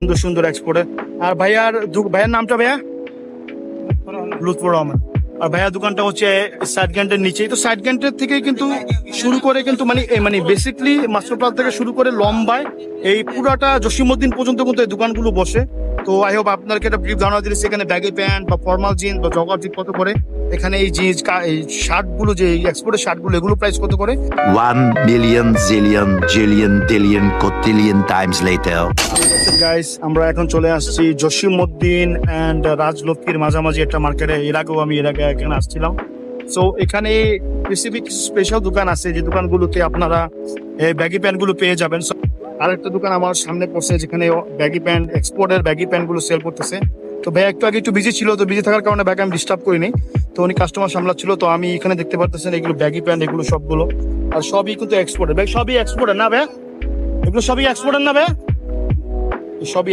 সুন্দর সুন্দর এক্সপোর্টের। আর ভাইয়ার নামটা ভাইয়া লুৎফর রহমান। আর ভাইয়ার দোকানটা হচ্ছে সাইড গ্যান্টের নিচেই। তো সাইড গ্যান্টের থেকে কিন্তু শুরু করে কিন্তু মানে বেসিকলি মাস্টারপ্লাস থেকে শুরু করে লম্বায় এই পুরাটা জসিমউদ্দিন পর্যন্ত কিন্তু এই দোকানগুলো বসে। তো আই হোপ আপনাদেরকে একটা ব্রিফ ধারণা দিয়েছি এখানে ব্যাগি প্যান্ট বা ফর্মাল জিন্স বা জগার জিন্স কত করে, এখানে এই জিন্স এই শার্ট গুলো যে এক্সপোর্টের শার্ট গুলো এগুলো প্রাইস কত করে। 1 million zillion jillion dillion cotillion times later. Guys আমরা এখন চলে আসছি জসিমউদ্দিন এন্ড রাজলক্ষ্মীর মাঝামাঝি একটা মার্কেটে। এর আগে এখানে আসছিলাম। সো এখানে স্পেসিফিক স্পেশাল দোকান আছে যে দোকানগুলোতে আপনারা এই ব্যাগি প্যান্ট গুলো পেয়ে যাবেন। আরেকটা দোকান আমার সামনে পড়ছে যেখানে ব্যাগি প্যান্ট এক্সপোর্টের ব্যাগি প্যান্ট গুলো সেল করতেছে। তো ভাই একটু আগে একটু বিজি ছিল, তো বিজি থাকার কারণে ব্যাগ আমি ডিস্টার্ব করিনি। তো উনি কাস্টমার সামলাচ্ছিল। তো আমি এখানে দেখতে পারতেছেন এগুলো ব্যাগি প্যান্ট এগুলো সবগুলো, আর সবই কিন্তু এক্সপোর্টের। ভাই সবই এক্সপোর্টের না ভাই? এগুলো সবই এক্সপোর্টের না ভাই? সবই